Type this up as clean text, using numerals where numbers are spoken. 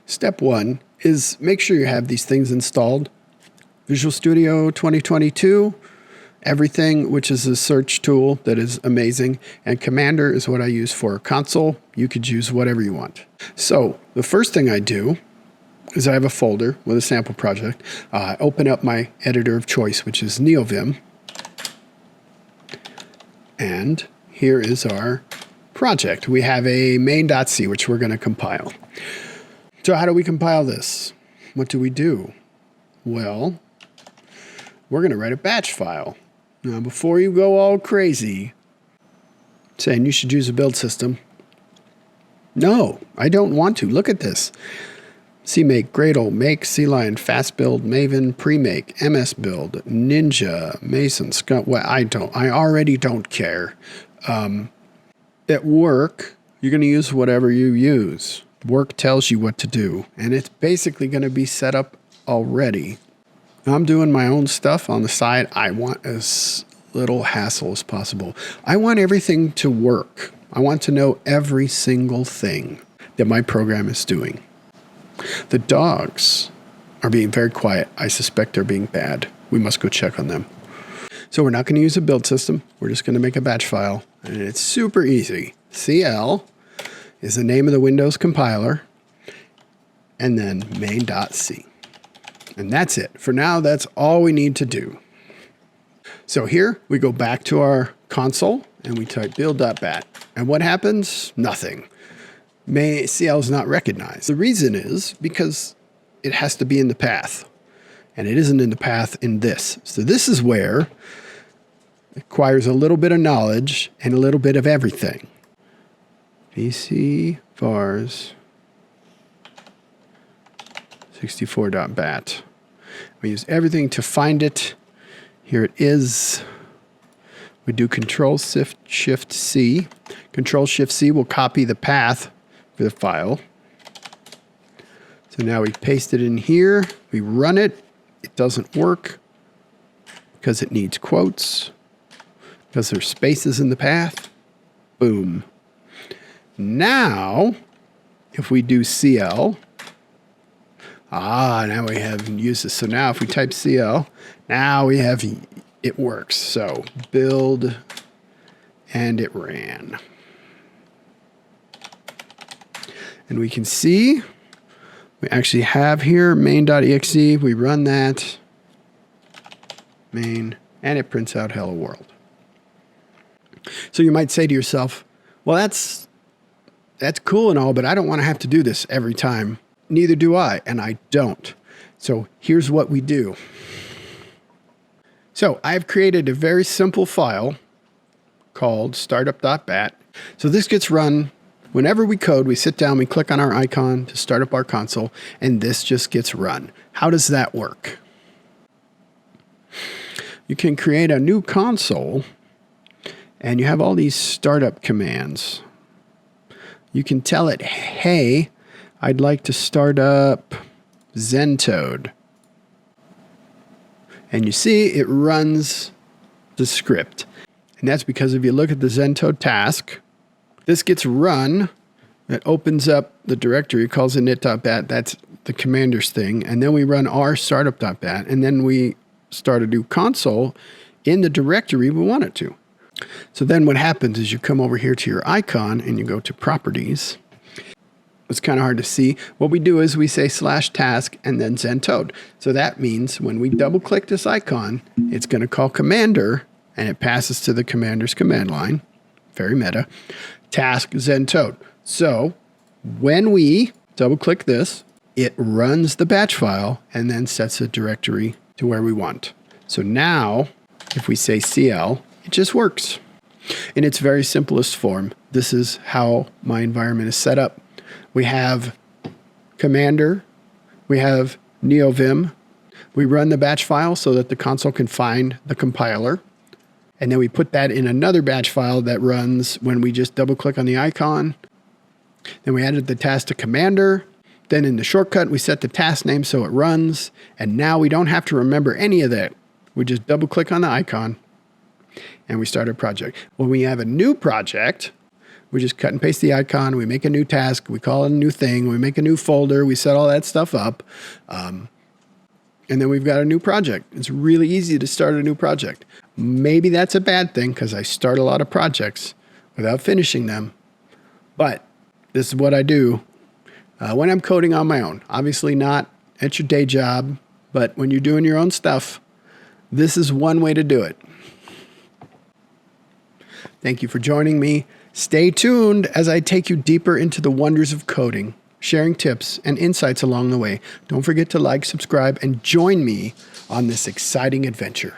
Step 1 is make sure you have these things installed. Visual Studio 2022, everything, which is a search tool that is amazing. And Commander is what I use for console. You could use whatever you want. So the first thing I do is I have a folder with a sample project. I open up my editor of choice, which is NeoVim. And here is our project. We have a main.c, which we're going to compile. So how do we compile this? What do we do? Well, we're going to write a batch file. Now, before you go all crazy saying you should use a build system, no, I don't want to. Look at this. CMake, Gradle, Make, CLion, Fast Build, Maven, Premake, MS Build, Ninja, Mason, Scott. Well, I already don't care. At work, you're going to use whatever you use. Work tells you what to do, and it's basically going to be set up already. I'm doing my own stuff on the side. I want as little hassle as possible. I want everything to work. I want to know every single thing that my program is doing. The dogs are being very quiet. I suspect they're being bad. We must go check on them. So we're not going to use a build system. We're just going to make a batch file, and it's super easy. CL is the name of the Windows compiler, and then main.c. And that's it. For now, that's all we need to do. So here we go back to our console and we type build.bat. And what happens? Nothing. CL is not recognized. The reason is because it has to be in the path. And it isn't in the path in this. So this is where it requires a little bit of knowledge and a little bit of everything. VC vars 64.bat. We use everything to find it. Here it is. We do Control-Shift-C. Control-Shift-C will copy the path for the file. So now we paste it in here. We run it. It doesn't work because it needs quotes, because there's spaces in the path. Boom. Now, if we do CL, now we have uses. So now if we type CL, now we have, it works. So build, and it ran. And we can see we actually have here main.exe. We run that, main, and it prints out hello world. So you might say to yourself, well, that's cool and all, but I don't want to have to do this every time. Neither do I, and I don't. So here's what we do. So I've created a very simple file called startup.bat. So this gets run whenever we code. We sit down, we click on our icon to start up our console, and this just gets run. How does that work? You can create a new console, and you have all these startup commands. You can tell it, hey, I'd like to start up Zentoad. And you see it runs the script. And that's because if you look at the Zentoad task, this gets run. It opens up the directory, calls init.bat. That's the commander's thing. And then we run our startup.bat. And then we start a new console in the directory we want it to. So then what happens is you come over here to your icon and you go to properties. It's kind of hard to see. What we do is we say /task and then Zentoad. So that means when we double click this icon, it's going to call commander and it passes to the commander's command line. Very meta. Task Zentoad. So when we double click this, it runs the batch file and then sets a directory to where we want. So now if we say CL, it just works. In its very simplest form, this is how my environment is set up. We have Commander, we have NeoVim, we run the batch file so that the console can find the compiler, and then we put that in another batch file that runs when we just double click on the icon. Then we added the task to Commander, then in the shortcut we set the task name so it runs, and now we don't have to remember any of that. We just double click on the icon and we start a project. When we have a new project, We just cut and paste the icon. We make a new task. We call it a new thing. We make a new folder. We set all that stuff up. And then we've got a new project. It's really easy to start a new project. Maybe that's a bad thing because I start a lot of projects without finishing them. But this is what I do when I'm coding on my own. Obviously not at your day job, but when you're doing your own stuff, this is one way to do it. Thank you for joining me. Stay tuned as I take you deeper into the wonders of coding, sharing tips and insights along the way. Don't forget to like, subscribe, and join me on this exciting adventure.